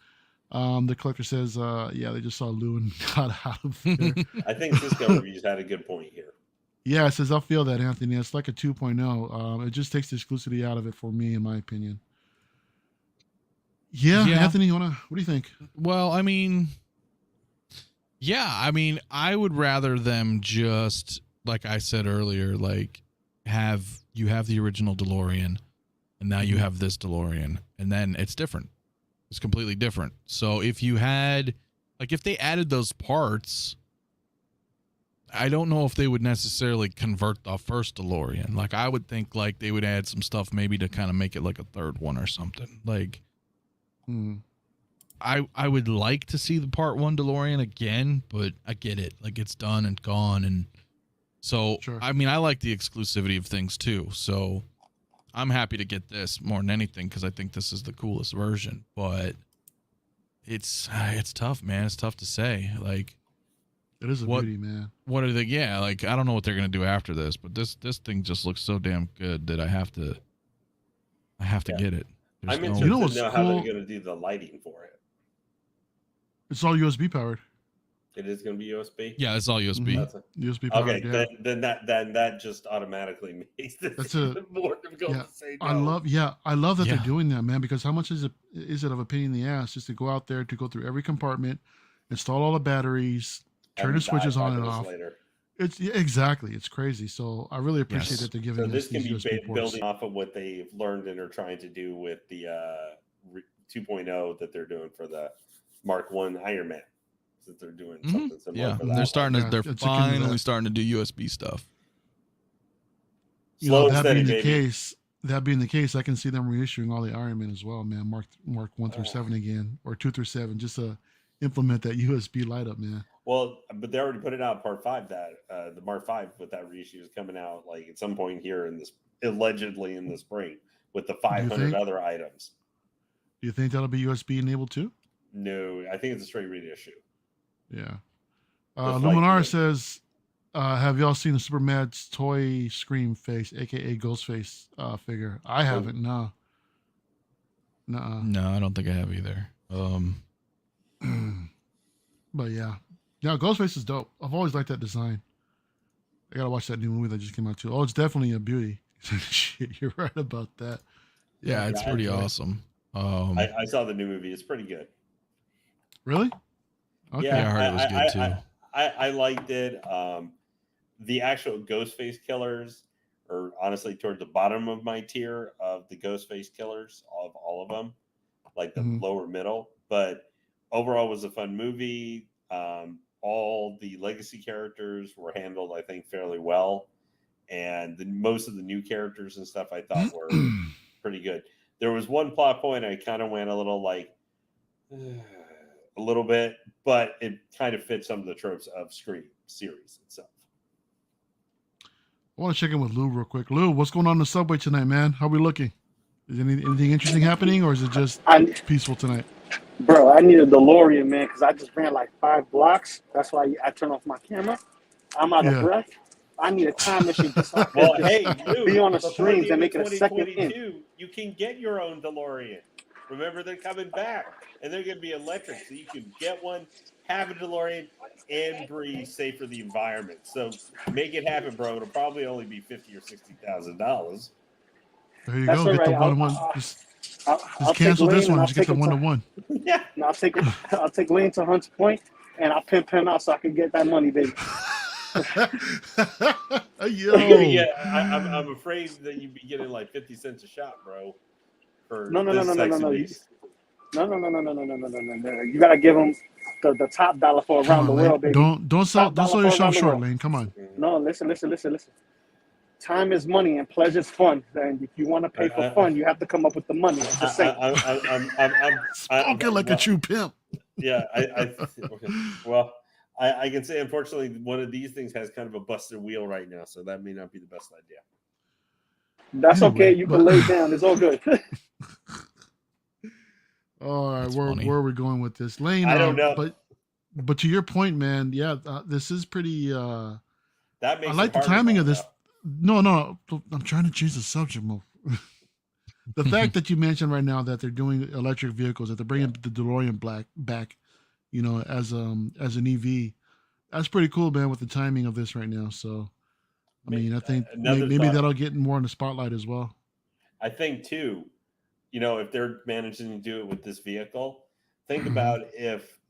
The collector says, yeah, they just saw Lou and got out of there. I think Cisco Reviews had a good point here. Yeah, it says, I'll feel that, Anthony. It's like a 2.0. It just takes the exclusivity out of it for me, in my opinion. Yeah. Anthony, what do you think? Well, I mean, yeah, I mean, I would rather them just, like I said earlier, like you have the original DeLorean, and now you have this DeLorean, and then it's different. It's completely different. So if you had, like, if they added those parts, I don't know if they would necessarily convert the first DeLorean. Like, I would think, like, they would add some stuff maybe to kind of make it like a third one or something. Like, I would like to see the Part 1 DeLorean again, but I get it. Like, it's done and gone. And so, sure. I mean, I like the exclusivity of things too. So I'm happy to get this more than anything because I think this is the coolest version. But it's tough, man. It's tough to say. Like, it is a beauty, man. What are they? Yeah, like, I don't know what they're gonna do after this, but this thing just looks so damn good that I have to get it. I'm interested to know how they're gonna do the lighting for it. It's all USB powered. It is gonna be USB. Yeah, it's all USB. USB powered. Okay, yeah. then that just automatically makes this more difficult to say. No. I love that they're doing that, man. Because how much is it of a pain in the ass just to go out there to go through every compartment, install all the batteries, turn the switches on and off, Exactly. It's crazy. So I really appreciate Yes. that they're giving So us this can these be USB ports. building off of what they've learned and are trying to do with the 2.0 that they're doing for the Mark One Iron Man. That they're doing something similar. Yeah, for that they're starting to. Yeah, They're it's akin to finally that. starting to do USB stuff. You know, Slow and that steady, being the baby. case, I can see them reissuing all the Iron Man as well, man. Mark 1 through 7 again, or 2 through 7, just to implement that USB light up, man. Well, but they already put it out part 5 that the Mark 5 with that reissue is coming out like at some point here in this allegedly in the spring with the 500 other items. Do you think that'll be USB enabled too? No, I think it's a straight reissue. Yeah. Just Luminar like says, have y'all seen the Superman's toy Scream face, aka Ghostface figure? I haven't. No. Nuh-uh. No, I don't think I have either. But yeah, Ghostface is dope. I've always liked that design. I gotta watch that new movie that just came out too. Oh, it's definitely a beauty. Shit, you're right about that. Yeah, it's pretty awesome. I saw the new movie. It's pretty good. Really? Okay. Yeah, I heard it was good too. I liked it. The actual Ghostface killers are honestly toward the bottom of my tier of the Ghostface killers of all of them, like the lower middle. But overall, it was a fun movie. All the legacy characters were handled, I think, fairly well, and most of the new characters and stuff I thought were pretty good. There was one plot point I kind of went a little like a little bit, but it kind of fits some of the tropes of Scream series itself. I want to check in with Lou real quick. Lou, what's going on in the subway tonight, man? How we looking? Is anything interesting happening, or is it just peaceful tonight? Bro, I need a DeLorean, man, because I just ran like 5 blocks. That's why I turned off my camera. I'm out of breath. I need a time machine just so I can be on the streams and make it a second in. You can get your own DeLorean. Remember, they're coming back, and they're going to be electric, so you can get one, have a DeLorean, and breathe, safe for the environment. So make it happen, bro. It'll probably only be $50,000 or $60,000. There you go. Get the one-to-one. Just cancel this one. Just get the one-to-one. Yeah. I'll take Lane to Hunts Point, and I'll pimp him out so I can get that money, baby. Yo. Yeah, I'm afraid that you'd be getting like 50 cents a shot, bro. No. You gotta give them the top dollar for around the world, baby. Don't sell yourself short, Lane. Come on. No, listen. Time is money and pleasure's fun. And if you want to pay for fun, you have to come up with the money. I'm spoken like a true pimp. Yeah, well, I can say, unfortunately, one of these things has kind of a busted wheel right now, so that may not be the best idea. That's okay. You can lay down. It's all good. All right, where are we going with this, Lane? I don't know. But to your point, man, this is pretty. That makes I like the timing of this. No, I'm trying to change the subject, Mo. The fact that you mentioned right now that they're doing electric vehicles, that they're bringing the DeLorean back, as an EV, that's pretty cool, man. With the timing of this right now, so I mean, I think maybe that'll get more in the spotlight as well. I think too, if they're managing to do it with this vehicle, think about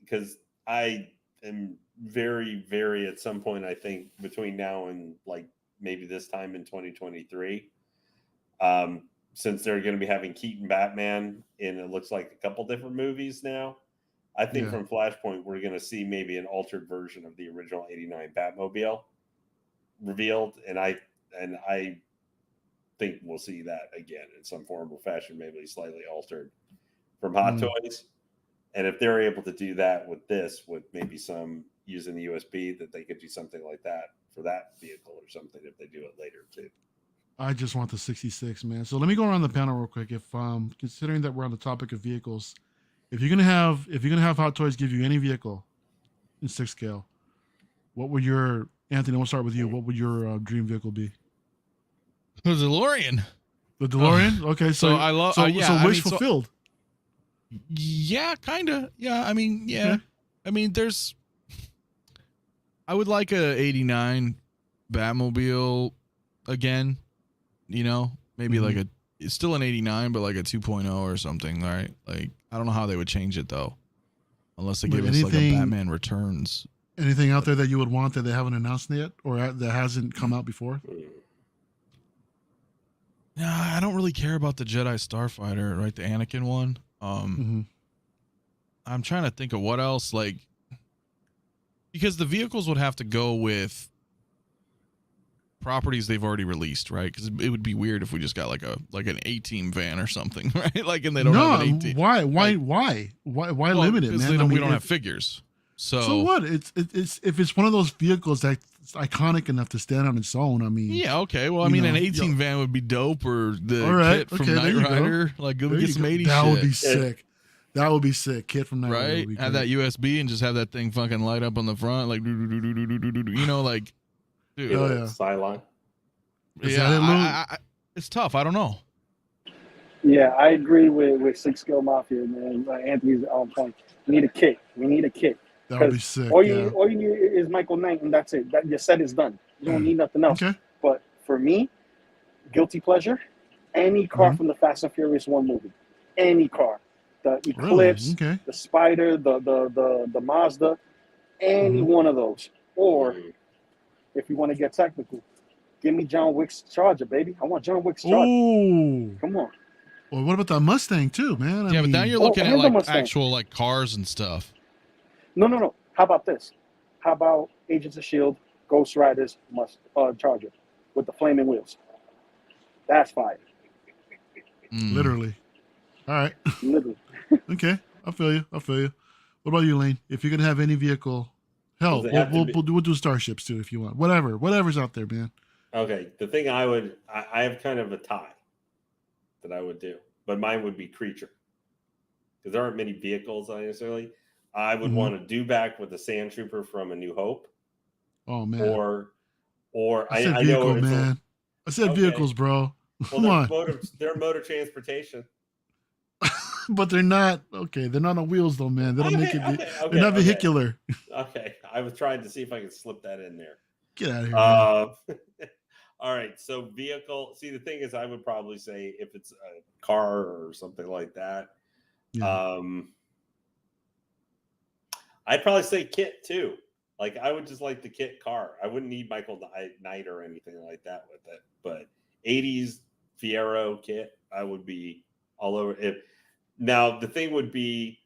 because I am very, very at some point, I think between now and like maybe this time in 2023, since they're going to be having Keaton Batman in, it looks like a couple different movies now. I think from Flashpoint, we're going to see maybe an altered version of the original '89 Batmobile revealed, and I think we'll see that again in some form or fashion, maybe slightly altered from Hot Toys. And if they're able to do that with this, with maybe some using the USB, that they could do something like that for that vehicle or something if they do it later too. I just want the 66, man. So let me go around the panel real quick. If considering that we're on the topic of vehicles, if you're gonna have Hot Toys give you any vehicle in 6 scale, what would your Anthony? We'll start with you. What would your dream vehicle be? The DeLorean. The DeLorean. Okay, so I love. So wish fulfilled. Yeah, kind of. Yeah, I mean, yeah. Okay. I mean, I would like a '89 Batmobile again. Maybe like it's still an '89, but like a 2.0 or something, right? Like, I don't know how they would change it though, unless they give us like a Batman Returns. Anything out there that you would want that they haven't announced yet, or that hasn't come out before? Nah, I don't really care about the Jedi Starfighter, right? The Anakin one. I'm trying to think of what else, like, because the vehicles would have to go with properties they've already released, right? Because it would be weird if we just got like an A-Team van or something, right? Like, and they don't have an A-Team. Why Well, limit it, man? We don't have figures. So what? It's if it's one of those vehicles that's iconic enough to stand on its own. I mean, yeah, okay. Well, I mean, an A-Team van would be dope, or the kit from Knight Rider. Like, we get some 80s that shit. would be sick. That would be sick. Kit from Knight Rider. Right? Have that USB and just have that thing fucking light up on the front, like, you know, like, dude. Oh, yeah. Sideline. Yeah, it's tough. I don't know. Yeah, I agree with Six Skill Mafia, man. Anthony's on point. We need a kit. That would be sick. All you need is Michael Knight, and that's it. Your set is done. You don't need nothing else. Okay. But for me, guilty pleasure, any car from the Fast and Furious 1 movie. Any car. The Eclipse, the Spider, the Mazda, any one of those. Or, if you want to get technical, give me John Wick's Charger, baby. I want John Wick's Charger. Ooh. Come on. Well, what about the Mustang too, man? I mean, but now you're looking at like actual like cars and stuff. No. How about this? How about Agents of S.H.I.E.L.D., Ghost Riders, Charger with the flaming wheels? That's fire. Literally. All right. Literally. Okay. I feel you. What about you, Lane? If you're going to have any vehicle, hell, we'll do starships too if you want. Whatever's out there, man. Okay. The thing I have kind of a tie that I would do, but mine would be Creature. Because there aren't many vehicles necessarily. I would want to do back with the Sand Trooper from A New Hope. Oh man. Or I said vehicle, man. I said vehicles, bro. Come on. They're motor transportation. But they're not They're not on wheels though, man. They don't make it. They're not vehicular. Okay. I was trying to see if I could slip that in there. Get out of here. All right. So vehicle. See, the thing is, I would probably say if it's a car or something like that. Yeah. I'd probably say kit too. Like, I would just like the kit car. I wouldn't need Michael Knight or anything like that with it. But 80s Fiero kit, I would be all over it. Now, the thing would be,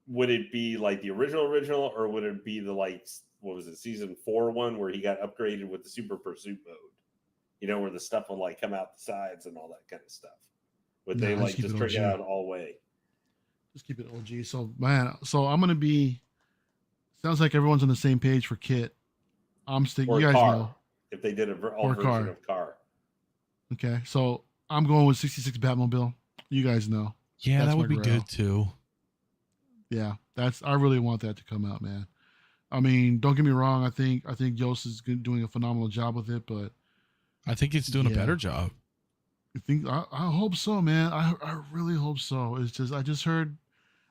would it be like the original, or would it be the, like, what was it, season 4 one where he got upgraded with the super pursuit mode? You know, where the stuff will like come out the sides and all that kind of stuff. Would they like just trick it out all way? Just keep it OG. So, man, I'm going to be, sounds like everyone's on the same page for kit. I'm sticking, you guys know. If they did a version of car. Okay. So I'm going with 66 Batmobile. You guys know. Yeah, that would be good too. Yeah. I really want that to come out, man. I mean, don't get me wrong. I think Yost is doing a phenomenal job with it, but I think he's doing a better job. I hope so, man. I really hope so. It's just,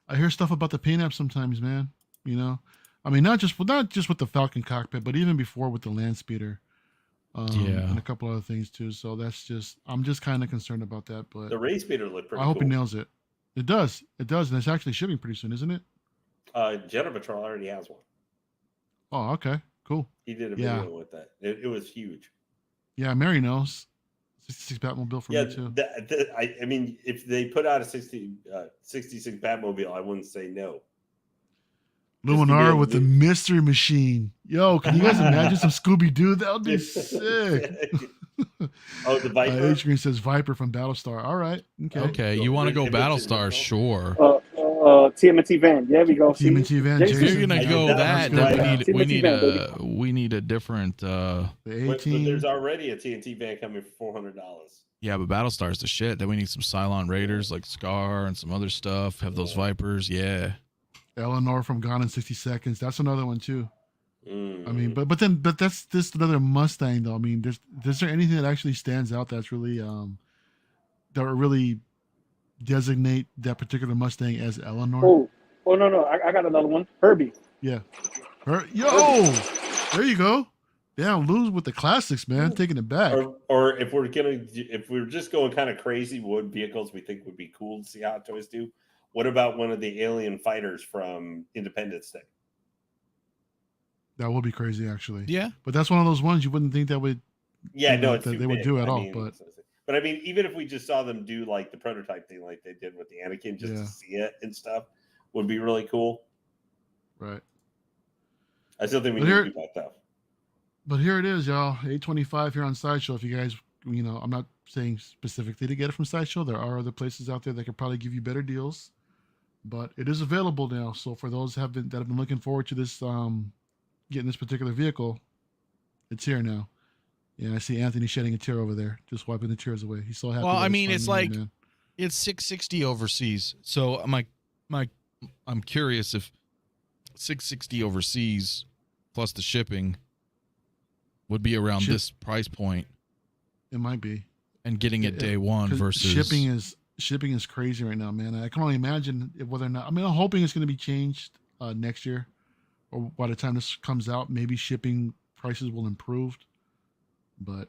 I hear stuff about the paint app sometimes, man. You know, I mean, not just with the Falcon cockpit, but even before with the land speeder, and a couple other things too. So I'm just kind of concerned about that. But the race speeder looked pretty. I hope he nails it. It does, and it's actually shipping pretty soon, isn't it? Jedi Patrol already has one. Oh, okay, cool. He did a video with that. It was huge. Yeah, Mary knows. 66 Batmobile for me too. I mean, if they put out a 66 Batmobile, I wouldn't say no. Luminar with the mystery machine. Yo, can you guys imagine some Scooby-Doo? That would be sick. Oh, the Viper? Adrian says Viper from Battlestar. All right. Okay. You want to go Battlestar? Sure. TMNT van. There we go. TMNT van. If you're gonna go that, then we need a different. But there's already a TNT van coming for $400. Yeah, but Battlestar's the shit. Then we need some Cylon Raiders like Scar and some other stuff. Have those Vipers. Yeah. Eleanor from Gone in 60 Seconds. That's another one too. I mean, but that's just another Mustang though. I mean, is there anything that actually stands out that's really that would really designate that particular Mustang as Eleanor? Oh no, I got another one. Herbie. Yeah. There you go. Damn, lose with the classics, man. Taking it back. Or if we're just going kind of crazy, what vehicles we think would be cool to see Hot Toys do? What about one of the alien fighters from Independence Day? That would be crazy, actually. Yeah. But that's one of those ones you wouldn't think that would. Yeah, no, it's that too they would big. do at I all. mean, but I mean, even if we just saw them do like the prototype thing, like they did with the Anakin, just to see it and stuff, would be really cool. Right. I still think we need to do that stuff. But here it is, y'all. 825 here on Sideshow. If you guys, I'm not saying specifically to get it from Sideshow. There are other places out there that could probably give you better deals, but it is available now. So for those that have been looking forward to this, getting this particular vehicle, it's here now. Yeah, I see Anthony shedding a tear over there, just wiping the tears away. He's so happy. Well, I mean, it's like it's $660 overseas. So I'm curious if $660 overseas plus the shipping would be around this price point. It might be. And getting it day one versus shipping is crazy right now, man. I can only imagine whether or not. I mean, I'm hoping it's going to be changed next year, or by the time this comes out, maybe shipping prices will improve. But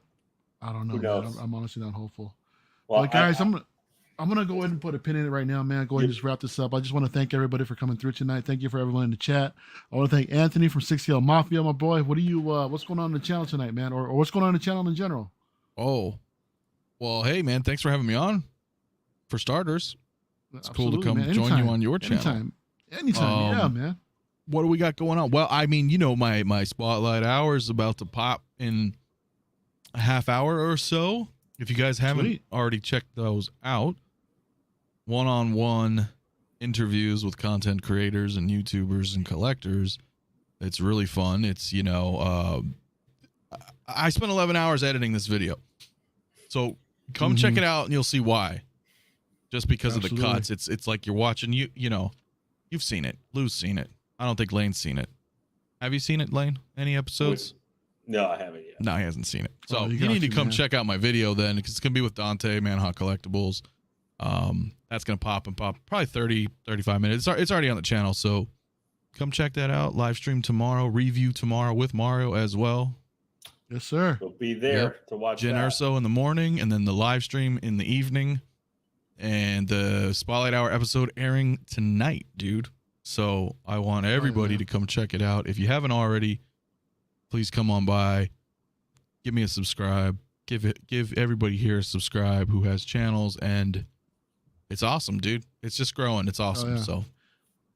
I don't know. Man. I'm honestly not hopeful. Well, but guys, I'm gonna go ahead and put a pin in it right now, man. Go ahead and just wrap this up. I just want to thank everybody for coming through tonight. Thank you for everyone in the chat. I want to thank Anthony from 6L Mafia, my boy. What's going on the channel tonight, man? Or what's going on the channel in general? Oh, well, hey, man, thanks for having me on. For starters, it's cool to come join you on your channel. Anytime, yeah, man. What do we got going on? Well, I mean, my spotlight hour is about to pop in a half hour or so. If you guys haven't already checked those out, one-on-one interviews with content creators and YouTubers and collectors. It's really fun. It's, I spent 11 hours editing this video. So come check it out and you'll see why. Just because of the cuts. It's like you're watching, you've seen it. Lou's seen it. I don't think Lane's seen it. Have you seen it, Lane? Any episodes? No, I haven't yet. No, he hasn't seen it. So you need to come check out my video then, because it's going to be with Dante, Manhunt Collectibles. That's going to pop probably 30, 35 minutes. It's already on the channel, so come check that out. Live stream tomorrow, review tomorrow with Mario as well. Yes, sir. We'll be there to watch Jen Urso in the morning, and then the live stream in the evening, and the Spotlight Hour episode airing tonight, dude. So I want everybody to come check it out. If you haven't already, please come on by, give me a subscribe, give everybody here a subscribe who has channels, and it's awesome, dude. It's just growing. It's awesome. So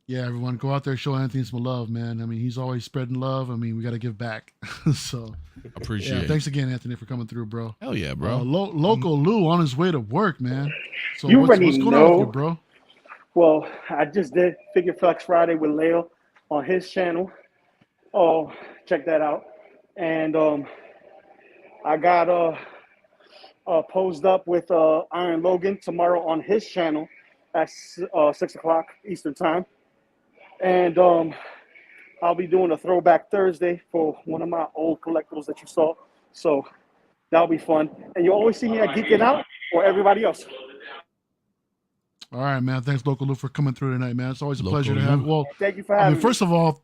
yeah, everyone go out there, show Anthony some love, man. I mean, he's always spreading love. I mean, we got to give back. So appreciate it. Thanks again, Anthony, for coming through, bro. Hell yeah, bro. Local Lou on his way to work, man. So what's going on with you, bro? Well, I just did Figure Flex Friday with Leo on his channel. Oh, check that out. And I got posed up with Iron Logan tomorrow on his channel at 6 o'clock Eastern time. And I'll be doing a throwback Thursday for one of my old collectibles that you saw. So that'll be fun. And you always see me at Geek It Out or everybody else. All right, man. Thanks, Local Lou, for coming through tonight, man. It's always a pleasure to have. Well, thank you for having me. First of all,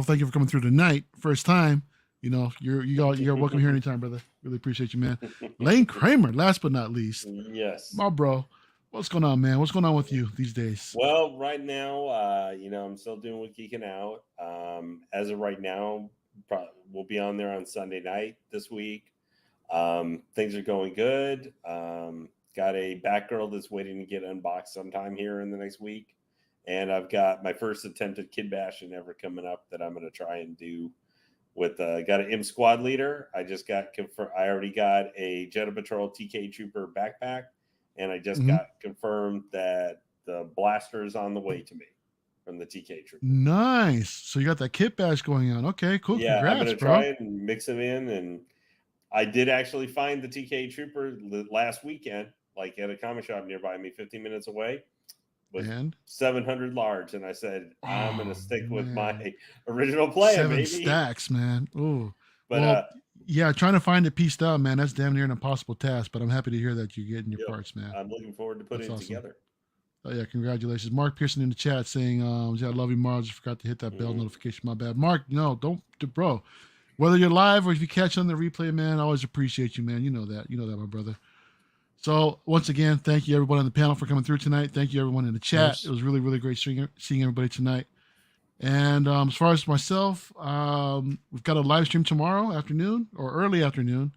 thank you for coming through tonight. First time. You're welcome here anytime, brother. Really appreciate you, man. Lane Kramer, last but not least. Yes. My bro. What's going on, man? What's going on with you these days? Well, right now, I'm still doing with Geeking Out. As of right now, we'll be on there on Sunday night this week. Things are going good. Got a Batgirl that's waiting to get unboxed sometime here in the next week. And I've got my first attempt at Kid Bashin' ever coming up that I'm going to try and do with, got an M Squad leader. I just got confirmed. I already got a Jedi Patrol TK Trooper backpack. And I just got confirmed that the blaster is on the way to me from the TK Trooper. Nice. So you got that kit bash going on. Okay, cool. Yeah, congrats, I'm going to try it and mix them in. And I did actually find the TK Trooper last weekend, like at a comic shop nearby me, 15 minutes away, with 700 large. And I said, I'm going to stick with my original plan, 7 stacks, man. Ooh. But yeah, trying to find it pieced out, man. That's damn near an impossible task, but I'm happy to hear that you're getting your parts, man. I'm looking forward to putting it together. Oh, yeah, congratulations. Mark Pearson in the chat saying, I love you, Mars. I forgot to hit that bell notification. My bad. Mark, no, don't, bro. Whether you're live or if you catch on the replay, man, I always appreciate you, man. You know that, my brother. So once again, thank you everyone on the panel for coming through tonight. Thank you everyone in the chat. It was really, really great seeing everybody tonight. And as far as myself, we've got a live stream tomorrow afternoon or early afternoon.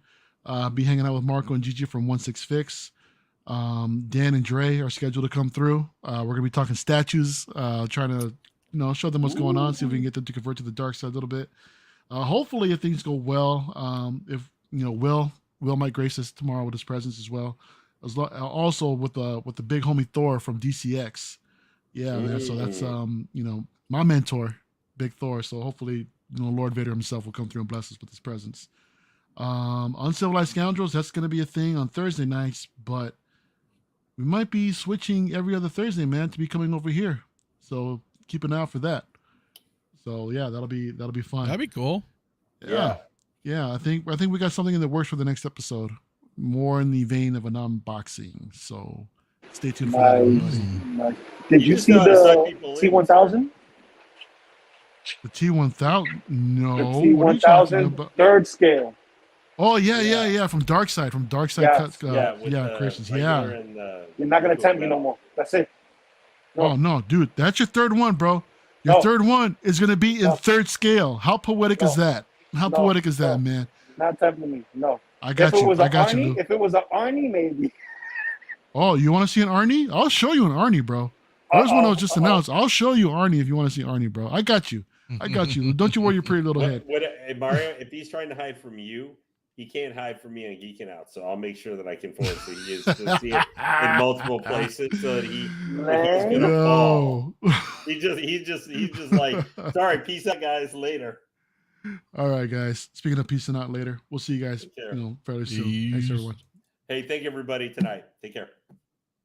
Be hanging out with Marco and Gigi from 16 Fix. Dan and Dre are scheduled to come through. We're gonna be talking statues, trying to show them what's going on, see if we can get them to convert to the dark side a little bit. Hopefully, if things go well, if Will might grace us tomorrow with his presence as well. Also with the big homie Thor from DCX. Yeah, man. So that's my mentor, Big Thor. So hopefully, Lord Vader himself will come through and bless us with his presence. Uncivilized Scoundrels, that's going to be a thing on Thursday nights, but we might be switching every other Thursday, man, to be coming over here. So keep an eye out for that. So yeah, that'll be fun. That'd be cool. Yeah. I think we got something in the works for the next episode, more in the vein of an unboxing. So stay tuned for that. Nice. Did you see the T1000? The T1000? No. The T1000 third scale. Oh yeah. From Dark Side. Yes. Creations. Yeah. You're not gonna tempt me no more. That's it. No. Oh no, dude, that's your third one, bro. Your third one is gonna be in third scale. How poetic is that? How poetic is that, man? Not tempting me. No. I got you. If it was an Arnie, maybe. Oh, you want to see an Arnie? I'll show you an Arnie, bro. First one I was just announced. I'll show you Arnie if you want to see Arnie, bro. I got you. Don't you worry your pretty little head. Mario, if he's trying to hide from you, he can't hide from me on Geeking Out. So I'll make sure that I can force so he is to see it in multiple places so that he's gonna fall. He's just like, sorry, peace out, guys. Later. All right, guys. Speaking of peace out later, we'll see you guys fairly soon. Thanks, everyone. Hey, thank you, everybody, tonight. Take care.